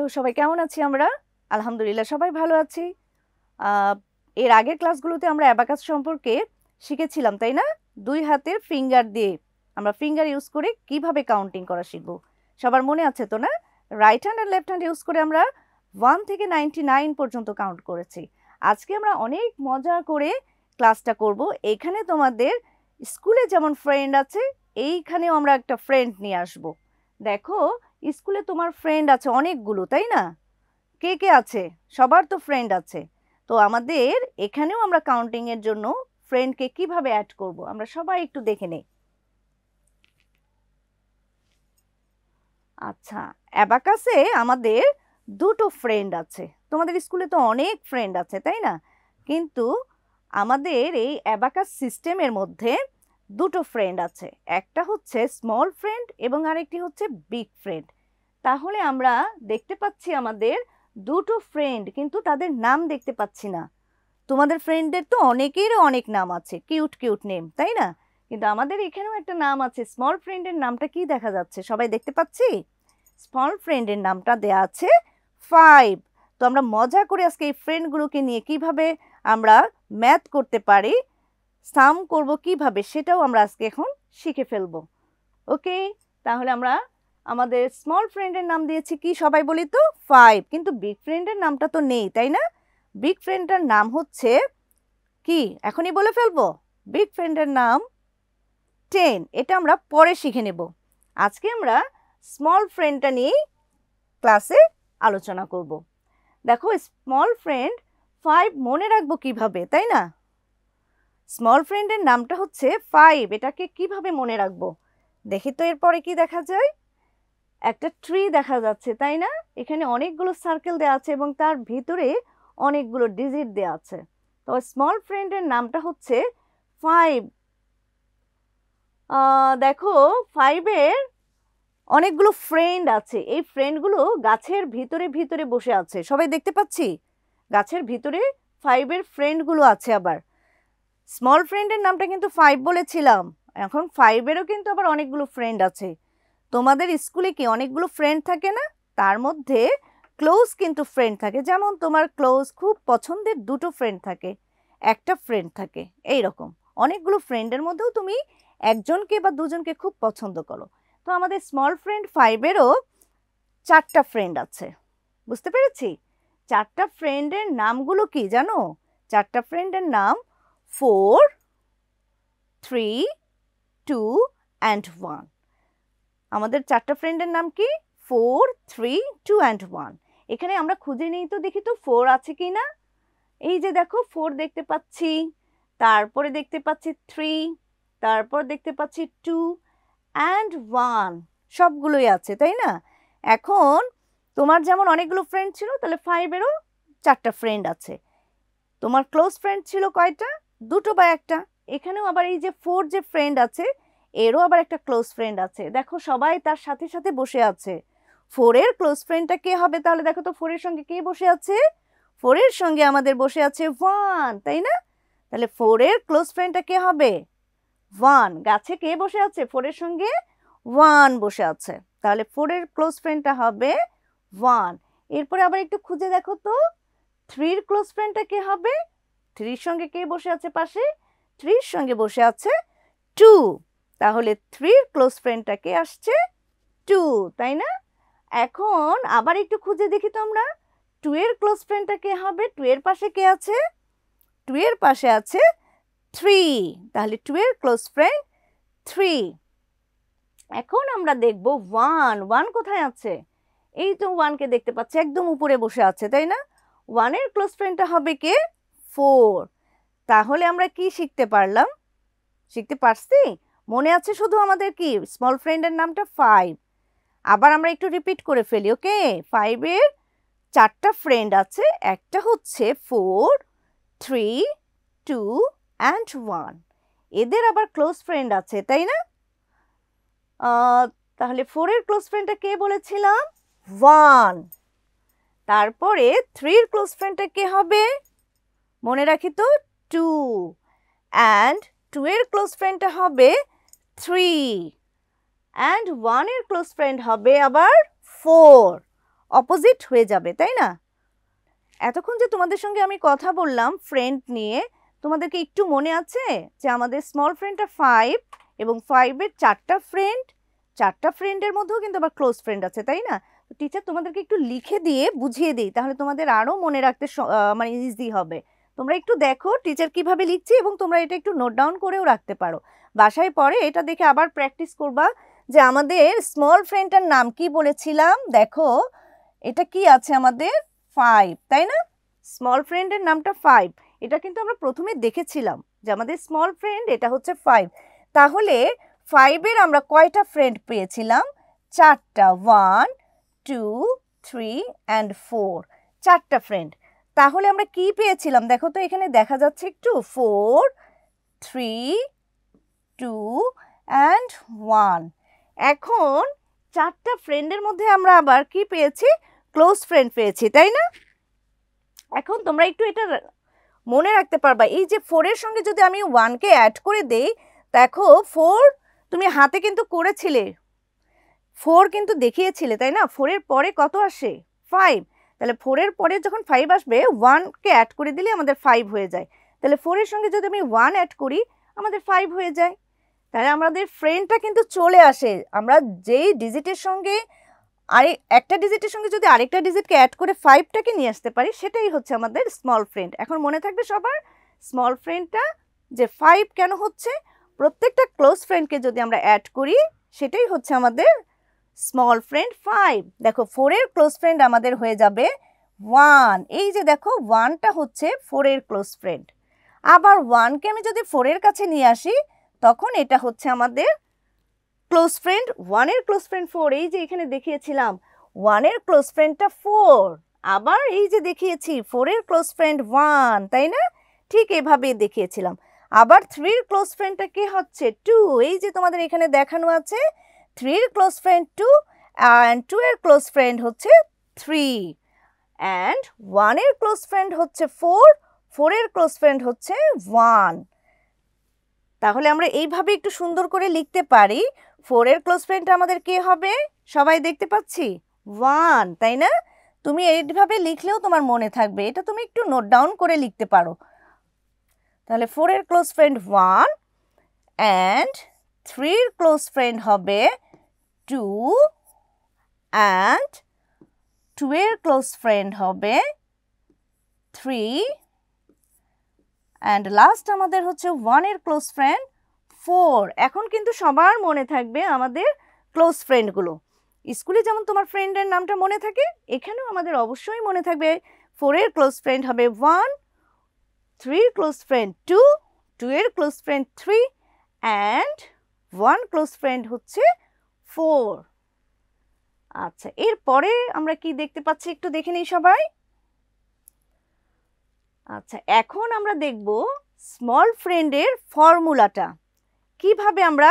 Hello সবাই কেমন আছি আমরা? আলহামদুলিল্লাহ সবাই ভালো আছি। এর আগের ক্লাসগুলোতে আমরা অ্যাবাকাস সম্পর্কে শিখেছিলাম, তাই না? ২ হাতের ফিঙ্গার দিয়ে আমরা ফিঙ্গার ইউজ করে কিভাবে কাউন্টিং করা শিখব। সবার মনে আছে তো না? রাইট হ্যান্ড আর লেফট হ্যান্ড ইউজ করে আমরা 1 থেকে 99 পর্যন্ত কাউন্ট করেছি। আজকে আমরা অনেক মজা করে ক্লাসটা করব। এখানে তোমাদের স্কুলে যেমন ফ্রেন্ড আছে, এইখানেও আমরা একটা ফ্রেন্ড নিয়ে আসব। দেখো, স্কুলে তোমার ফ্রেন্ড আছে অনেকগুলো, তাই না? কে কে আছে? সবার তো ফ্রেন্ড আছে। তো আমাদের এখানেও আমরা কাউন্টিং এর জন্য ফ্রেন্ডকে কিভাবে অ্যাড করব আমরা সবাই একটু দেখে নেই। আচ্ছা, অ্যাবাকাসে আমাদের দুটো ফ্রেন্ড আছে। তোমাদের স্কুলে তো অনেক ফ্রেন্ড আছে, তাই না? কিন্তু আমাদের এই অ্যাবাকাস সিস্টেমের মধ্যে দুটো ফ্রেন্ড আছে। একটা হচ্ছে স্মল ফ্রেন্ড এবং আরেকটি হচ্ছে বিগ ফ্রেন্ড। তাহলে আমরা দেখতে পাচ্ছি আমাদের দুটো ফ্রেন্ড, কিন্তু তাদের নাম দেখতে পাচ্ছি না। তোমাদের ফ্রেন্ডের তো অনেকেরও অনেক নাম আছে, কিউট কিউট নেম, তাই না? কিন্তু আমাদের এখানেও একটা নাম আছে। স্মল ফ্রেন্ডের নামটা কি দেখা যাচ্ছে? সবাই দেখতে পাচ্ছি? স্মল ফ্রেন্ডের নামটা দেয়া আছে 5। তো আমরা মজা করে আজকে এই ফ্রেন্ডগুলোকে নিয়ে কিভাবে আমরা ম্যাথ করতে পারি, সাম করব কিভাবে, সেটাও আমরা আজকে এখন শিখে ফেলবো। ওকে, তাহলে আমরা আমাদের স্মল ফ্রেন্ডের নাম দিয়েছি কি সবাই বলি তো 5, কিন্তু বিগ ফ্রেন্ডের নামটা তো নেই, তাই না? বিগ ফ্রেন্ডটার নাম হচ্ছে কি, এখনই বলে ফেলবো? বিগ ফ্রেন্ডের নাম 10। এটা আমরা পরে শিখে নেব। আজকে আমরা স্মল ফ্রেন্ডটা নিয়ে ক্লাসে আলোচনা করব। দেখো, স্মল ফ্রেন্ড 5 মনে রাখবো কিভাবে, তাই না? স্মল ফ্রেন্ডের নামটা হচ্ছে 5, এটাকে কিভাবে মনে রাখবো? দেখি তো এরপরে কি দেখা যায়। একটা ট্রি দেখা যাচ্ছে, তাই না? এখানে অনেকগুলো সার্কেল দেওয়া আছে এবং তার ভিতরে অনেকগুলো ডিজিট দেওয়া আছে। তো স্মল ফ্রেন্ডের নামটা হচ্ছে 5। দেখো, 5-এর অনেকগুলো ফ্রেন্ড আছে। এই ফ্রেন্ডগুলো গাছের ভিতরে ভিতরে বসে আছে, সবাই দেখতে পাচ্ছি। গাছের ভিতরে 5-এর ফ্রেন্ডগুলো আছে। আবার স্মল ফ্রেন্ডের নামটা কিন্তু 5 বলেছিলাম, এখন 5-এরও কিন্তু আবার অনেকগুলো ফ্রেন্ড আছে। তোমাদের স্কুলে কি অনেকগুলো ফ্রেন্ড থাকে না? তার মধ্যে ক্লোজ কিন্তু ফ্রেন্ড থাকে, যেমন তোমার ক্লোজ খুব পছন্দের দুটো ফ্রেন্ড থাকে, একটা ফ্রেন্ড থাকে, এই রকম অনেকগুলো ফ্রেন্ডের মধ্যেও তুমি একজনকে বা দুজনকে খুব পছন্দ করো। তো আমাদের স্মল ফ্রেন্ড 5-এরও 4টা ফ্রেন্ড আছে। বুঝতে পেরেছি? 4টা ফ্রেন্ডের নামগুলো কি জানো? 4টা ফ্রেন্ডের নাম 4, 3, 2 and 1। আমাদের 4টা ফ্রেন্ডের নাম কি? 4, 3, 2 and 1। এখানে আমরা খুঁজে নিই তো, দেখি তো 4 আছে কি না। এই যে দেখো, 4 দেখতে পাচ্ছি, তারপরে দেখতে পাচ্ছি 3, তারপর দেখতে পাচ্ছি 2 and 1, সবগুলোই আছে, তাই না? এখন তোমার যেমন অনেকগুলো ফ্রেন্ড ছিল, তাহলে 5-এরও 4টা ফ্রেন্ড আছে। তোমার ক্লোজ ফ্রেন্ড ছিল কয়টা? দুটো বা একটা। এখানেও আবার এই যে 4 যে ফ্রেন্ড আছে, এরও আবার একটা ক্লোজ ফ্রেন্ড আছে। দেখো, সবাই তার সাথে সাথে বসে আছে। 4-এর ক্লোজ ফ্রেন্ডটা কে হবে? তাহলে দেখো তো, 4-এর সঙ্গে কে বসে আছে? 4-এর সঙ্গে আমাদের বসে আছে 1, তাই না? তাহলে 4-এর ক্লোজ ফ্রেন্ডটা কে হবে? 1। গাছে কে বসে আছে? 4-এর সঙ্গে 1 বসে আছে, তাহলে 4-এর ক্লোজ ফ্রেন্ডটা হবে 1। এরপরে আবার একটু খুঁজে দেখো তো, 3-এর ক্লোজ ফ্রেন্ডটা কে হবে? 3-এর সঙ্গে কে বসে আছে পাশে? 3-এর সঙ্গে বসে আছে 2, তাহলে 3-এর ক্লোজ ফ্রেন্ডটা কে আসছে? 2, তাই না? এখন আবার একটু খুঁজে দেখি তো আমরা, 2-এর ক্লোজ ফ্রেন্ডটা কে হবে? 2-এর পাশে কে আছে? 2-এর পাশে আছে 3, তাহলে 2-এর ক্লোজ ফ্রেন্ড 3। এখন আমরা দেখব 1 কোথায় আছে? এই তো 1-কে দেখতে পাচ্ছি, একদম উপরে বসে আছে, তাই না? 1-এর ক্লোজ ফ্রেন্ডটা হবে কে? 4। তাহলে আমরা কি শিখতে পারলাম? শিখতে পারছি? মনে আছে শুধু আমাদের কি স্মল ফ্রেন্ডের নামটা 5। আবার আমরা একটু রিপিট করে ফেলি, ওকে? 5-এর 4টা ফ্রেন্ড আছে, একটা হচ্ছে 4, 3, 2 and 1। এদের আবার ক্লোজ ফ্রেন্ড আছে, তাই না? তাহলে 4-এর ক্লোজ ফ্রেন্ডটা কে বলেছিলাম? 1। তারপরে 3-এর ক্লোজ ফ্রেন্ডটা কে হবে? মনে রাখি তো, 2। অ্যান্ড 2-এর ক্লোজ ফ্রেন্ডটা হবে 3। অ্যান্ড 1-এর ক্লোজ ফ্রেন্ড হবে আবার 4। অপোজিট হয়ে যাবে, তাই না? এতক্ষণ যে তোমাদের সঙ্গে আমি কথা বললাম ফ্রেন্ড নিয়ে, তোমাদেরকে একটু মনে আছে যে আমাদের স্মল ফ্রেন্ডটা 5 এবং 5-এর 4টা ফ্রেন্ড, 4টা ফ্রেন্ডের মধ্যেও কিন্তু আবার ক্লোজ ফ্রেন্ড আছে, তাই না? তো টিচার তোমাদেরকে একটু লিখে দিয়ে বুঝিয়ে দিই, তাহলে তোমাদের আরও মনে রাখতে মানে ইজি হবে। তোমরা একটু দেখো টিচার কিভাবে লিখছি এবং তোমরা এটা একটু নোট ডাউন করেও রাখতে পারো। বাসায় পরে এটা দেখে আবার প্র্যাকটিস করবা যে আমাদের স্মল ফ্রেন্ডটার নাম কি বলেছিলাম। দেখো এটা কি আছে আমাদের 5, তাই না? স্মল ফ্রেন্ডের নামটা 5, এটা কিন্তু আমরা প্রথমে দেখেছিলাম যে আমাদের স্মল ফ্রেন্ড এটা হচ্ছে 5। তাহলে 5-এর আমরা কয়টা ফ্রেন্ড পেয়েছিলাম? 4টা, 1 2 3 and 4, 4টা ফ্রেন্ড। তাহলে আমরা কি পেয়েছিলাম দেখো তো, এখানে দেখা যাচ্ছে একটু 4 3 2 and 1। এখন 4টা ফ্রেন্ডের মধ্যে আমরা আবার কি পেয়েছি? ক্লোজ ফ্রেন্ড পেয়েছি, তাই না? এখন তোমরা একটু এটা মনে রাখতে পারবা, এই যে 4-এর সঙ্গে যদি আমি 1কে অ্যাড করে দেই, দেখো 4 তুমি হাতে কিন্তু করেছিলে, 4 কিন্তু দেখিয়েছিলে, তাই না? 4-এর পরে কত আসে? 5। তাহলে 4-এর পরে যখন 5 আসবে 1কে অ্যাড করে দিলে আমাদের 5 হয়ে যায়। তাহলে 4-এর সঙ্গে যদি আমি 1 অ্যাড করি আমাদের 5 হয়ে যায়। তাহলে আমাদের ফ্রেন্ডটা কিন্তু চলে আসে। আমরা যেই ডিজিটের সঙ্গে একটা ডিজিটের সঙ্গে যদি আরেকটা ডিজিটকে অ্যাড করে 5টাকে নিয়ে আসতে পারি, সেটাই হচ্ছে আমাদের স্মল ফ্রেন্ড। এখন মনে থাকবে সবার স্মল ফ্রেন্ডটা যে 5 কেন হচ্ছে? প্রত্যেকটা ক্লোজ ফ্রেন্ডকে যদি আমরা অ্যাড করি সেটাই হচ্ছে আমাদের স্মল ফ্রেন্ড 5। দেখো 4-এর ক্লোজ ফ্রেন্ড আমাদের হয়ে যাবে 1। এই যে দেখো 1টা হচ্ছে 4-এর ক্লোজ ফ্রেন্ড। আবার 1কে আমি যদি 4-এর কাছে নিয়ে আসি তখন এটা হচ্ছে আমাদের ক্লোজ ফ্রেন্ড। 1-এর ক্লোজ ফ্রেন্ড 4, এই যে এখানে দেখিয়েছিলাম 1-এর ক্লোজ ফ্রেন্ডটা 4। আবার এই যে দেখিয়েছি 4-এর ক্লোজ ফ্রেন্ড 1, তাই না? ঠিক এভাবে দেখিয়েছিলাম। আবার 3-এর ক্লোজ ফ্রেন্ডটা কি হচ্ছে? 2। এই যে তোমাদের এখানে দেখানো আছে 3-এর ক্লোজ ফ্রেন্ড 2 and 2-এর ক্লোজ ফ্রেন্ড হচ্ছে 3 and 1-এর ক্লোজ ফ্রেন্ড হচ্ছে 4, 4-এর ক্লোজ ফ্রেন্ড হচ্ছে 1। তাহলে আমরা এইভাবে একটু সুন্দর করে লিখতে পারি। 4-এর ক্লোজ ফ্রেন্ড আমাদের কে হবে? সবাই দেখতে পাচ্ছি 1, তাই না? তুমি এইভাবে লিখলেও তোমার মনে থাকবে, এটা তুমি একটু নোট ডাউন করে লিখতে পারো। তাহলে 4-এর ক্লোজ ফ্রেন্ড 1 and 3-এর ক্লোজ ফ্রেন্ড হবে 2 and 2-এর ক্লোজ ফ্রেন্ড হবে 3 and লাস্ট আমাদের হচ্ছে 1-এর ক্লোজ ফ্রেন্ড 4। এখন কিন্তু সবার মনে থাকবে আমাদের ক্লোজ ফ্রেন্ডগুলো। স্কুলে যেমন তোমার ফ্রেন্ডের নামটা মনে থাকে, এখানেও আমাদের অবশ্যই মনে থাকবে 4-এর ক্লোজ ফ্রেন্ড হবে 1, 3-এর ক্লোজ ফ্রেন্ড 2, 2-এর close friend 3 and 1 close friend হচ্ছে 4। আচ্ছা, এরপরে আমরা কি দেখতে পাচ্ছি একটু দেখে নিই সবাই। আচ্ছা, এখন আমরা দেখব স্মল ফ্রেন্ডের ফর্মুলাটা কিভাবে আমরা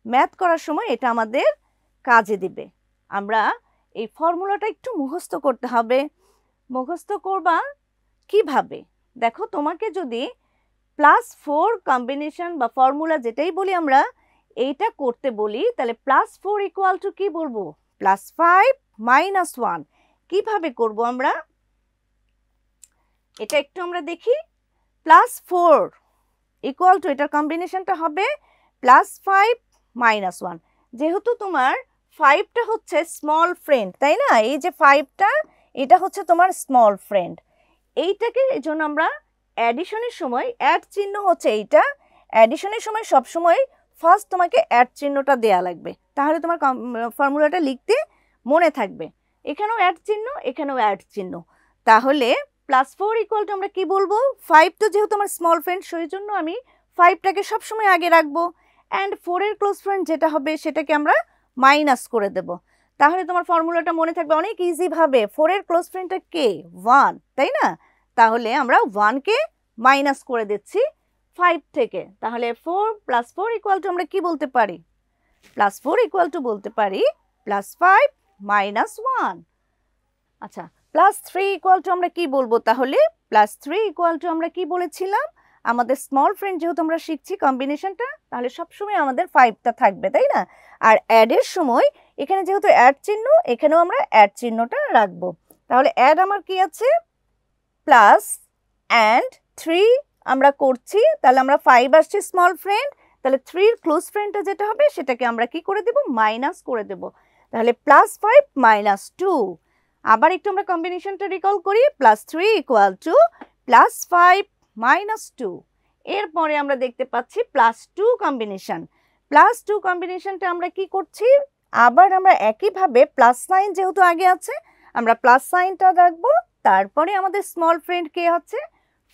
ম্যাথ করার সময় এটা আমাদের কাজে দিবে। আমরা এই ফর্মুলাটা একটু মুখস্থ করতে হবে। মুখস্থ করবা কিভাবে? দেখো তোমাকে যদি +4 কম্বিনেশন বা ফর্মুলা যেটাই বলি আমরা এইটা করতে বলি, তাহলে +4 ইকুয়াল টু কি বলবো? +5 - 1। কিভাবে করব আমরা এটা একটু আমরা দেখি। +4 ইকুয়াল টু এটার কম্বিনেশনটা হবে +5 - 1। যেহেতু তোমার 5টা হচ্ছে স্মল ফ্রেন্ড, তাই না? এই যে 5টা এটা হচ্ছে তোমার স্মল ফ্রেন্ড। এইটাকে এই জন্য আমরা অ্যাডিশনের সময় অ্যাড চিহ্ন হচ্ছে এইটা, অ্যাডিশনের সময় সবসময় ফার্স্ট তোমাকে অ্যাড চিহ্নটা দেয়া লাগবে, তাহলে তোমার ফর্মুলাটা লিখতে মনে থাকবে। এখানেও অ্যাড চিহ্ন, এখানেও অ্যাড চিহ্ন। তাহলে +4 ইকুয়াল টু আমরা কি বলবো? 5 তো যেহেতু আমার স্মল ফ্রেন্ড সেই জন্য আমি 5টাকে সবসময় আগে রাখবো অ্যান্ড 4-এর ক্লোজ ফ্রেন্ড যেটা হবে সেটাকে আমরা মাইনাস করে দেব। তাহলে তোমার ফর্মুলাটা মনে থাকবে অনেক ইজিভাবে। 4-এর ক্লোজ ফ্রেন্ডটা কে? 1, তাই না? তাহলে আমরা 1কে মাইনাস করে দিচ্ছি 5 থেকে। তাহলে 4 + 4 ইকুয়াল টু আমরা কি বলতে পারি? +4 ইকুয়াল টু বলতে পারি +5 - 1। আচ্ছা, +3 ইকুয়াল টু আমরা কি বলবো তাহলে? +3 ইকুয়াল টু আমরা কি বলেছিলাম? আমাদের স্মল ফ্রেন্ড যেহেতু আমরা শিখছি কম্বিনেশনটা, তাহলে সবসময় আমাদের 5টা থাকবে, তাই না? আর অ্যাডের সময় এখানে যেহেতু অ্যাড চিহ্ন, এখানেও আমরা অ্যাড চিহ্নটা রাখবো। তাহলে অ্যাড আমার কি আছে? প্লাস অ্যান্ড 3 আমরা করছি, তাহলে আমরা 5 আসছে স্মল ফ্রেন্ড, তাহলে 3 এর ক্লোজ ফ্রেন্ডটা যেটা হবে সেটাকে আমরা কি করে দেব? মাইনাস করে দেব। তাহলে +5 - 2। আবার একটু আমরা কম্বিনেশনটা রিকল করি, +3 = +5 - 2। এরপরে আমরা দেখতে পাচ্ছি +2 কম্বিনেশন। +2 কম্বিনেশনটা আমরা কি করছি? আবার আমরা একইভাবে প্লাস সাইন যেহেতু আগে আছে, আমরা প্লাস সাইনটা রাখবো। তারপরে আমাদের স্মল ফ্রেন্ড কে হচ্ছে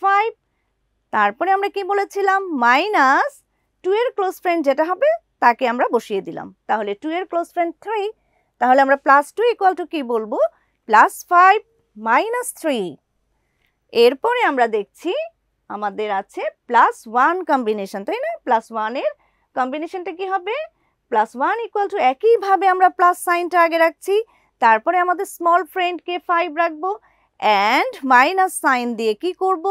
5। তারপরে আমরা কি বলেছিলাম? -2 এর ক্লোজ ফ্রেন্ড যেটা হবে তাকে আমরা বসিয়ে দিলাম। তাহলে 2 এর ক্লোজ ফ্রেন্ড 3। তাহলে আমরা +2 কি বলবো? +5 - 3। এরপরে আমরা দেখছি আমাদের আছে +1 কম্বিনেশন, তাই না? +1 এর কম্বিনেশনটা কি হবে? +1 একইভাবে আমরা প্লাস সাইনটা আগে রাখছি, তারপরে আমাদের স্মল ফ্রেন্ডকে 5 রাখবো, অ্যান্ড মাইনাস সাইন দিয়ে কি করব?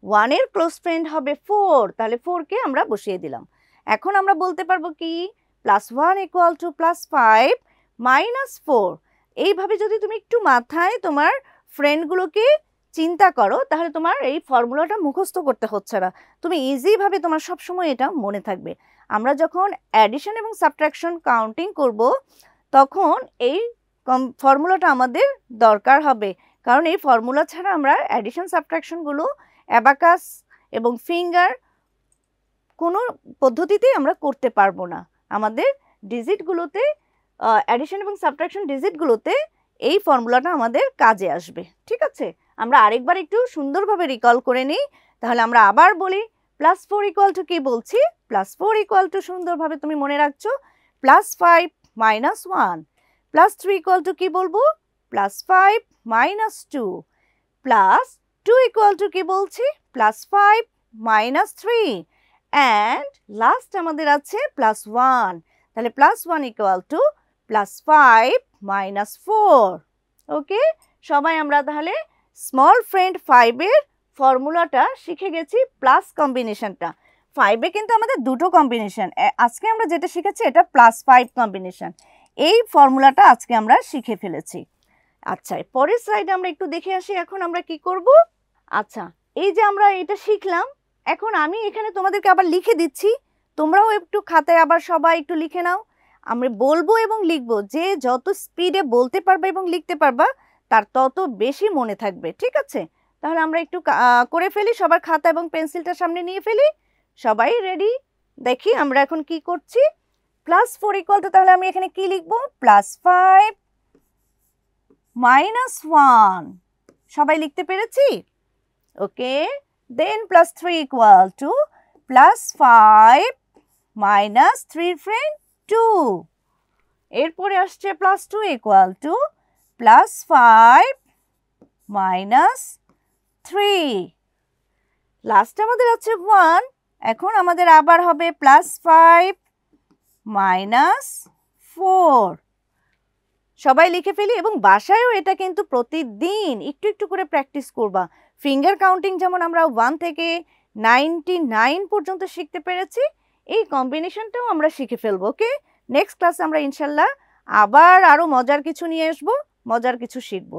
1 এর ক্লোজ ফ্রেন্ড হবে 4, তাহলে 4 কে আমরা বসিয়ে দিলাম। এখন আমরা বলতে পারবো কি? +1 = +5 - 4। এইভাবে যদি তুমি একটু মাথায় তোমার ফ্রেন্ডগুলোকে চিন্তা করো, তাহলে তোমার এই ফর্মুলাটা মুখস্থ করতে হচ্ছে না, তুমি ইজিভাবে তোমার সবসময় এটা মনে থাকবে। আমরা যখন অ্যাডিশন এবং সাবট্রাকশন কাউন্টিং করব, তখন এই ফর্মুলাটা আমাদের দরকার হবে, কারণ এই ফর্মুলা ছাড়া আমরা অ্যাডিশন সাবট্রাকশনগুলো অ্যাবাকাস এবং ফিঙ্গার কোনো পদ্ধতিতেই আমরা করতে পারবো না। আমাদের ডিজিটগুলোতে, অ্যাডিশন এবং সাবট্রাকশন ডিজিটগুলোতে এই ফর্মুলাটা আমাদের কাজে আসবে। ঠিক আছে, আমরা আরেকবার একটু সুন্দরভাবে রিকল করে নিই। তাহলে আমরা আবার বলি, +4 কি বলছি? +4 সুন্দরভাবে তুমি মনে রাখছো +5 - 1। +3 কি বলবো? +5 - 2। +2 কি বলছি? +5 - 3। অ্যান্ড লাস্ট আমাদের আছে +1। তাহলে +1 = +5 - 4। ওকে, সবাই আমরা তাহলে স্মল ফ্রেন্ড 5 এর ফর্মুলাটা শিখে গেছি। প্লাস কম্বিনেশনটা 5 এ কিন্তু আমাদের দুটো কম্বিনেশন, আজকে আমরা যেটা শিখেছি এটা +5 কম্বিনেশন। এই ফর্মুলাটা আজকে আমরা শিখে ফেলেছি। আচ্ছা, পরের স্লাইডে আমরা একটু দেখে আসি এখন আমরা কি করব। আচ্ছা, এই যে আমরা এটা শিখলাম, এখন আমি এখানে তোমাদেরকে আবার লিখে দিচ্ছি, তোমরাও একটু খাতায় আবার সবাই একটু লিখে নাও। আমরা বলবো এবং লিখবো, যে যত স্পিডে বলতে পারবে এবং লিখতে পারবা তার তত বেশি মনে থাকবে। ঠিক আছে, তাহলে আমরা একটু করে ফেলি, সবার খাতা এবং পেন্সিলটা সামনে নিয়ে ফেলি। সবাই রেডি? দেখি আমরা এখন কি করছি। +4 তাহলে আমি এখানে কি লিখবো? +5 - 1। সবাই লিখতে পেরেছি? ওকে, দেন +3 = +5 - 3 ফ্রেন্ড 2। এরপরে আসছে +2 = +5 - 3। লাস্ট আমাদের আছে 1। এখন আমাদের আবার হবে +5 - 4। সবাই লিখে ফেলি, এবং বাসায়ও এটা কিন্তু প্রতিদিন একটু একটু করে প্র্যাকটিস করবা। ফিঙ্গার কাউন্টিং যেমন আমরা 1 থেকে 99 পর্যন্ত শিখতে পেরেছি, এই কম্বিনেশনটাও আমরা শিখে ফেলবো। ওকে, নেক্সট ক্লাসে আমরা ইনশাল্লাহ আবার আরও মজার কিছু নিয়ে আসবো, মজার কিছু শিখবো।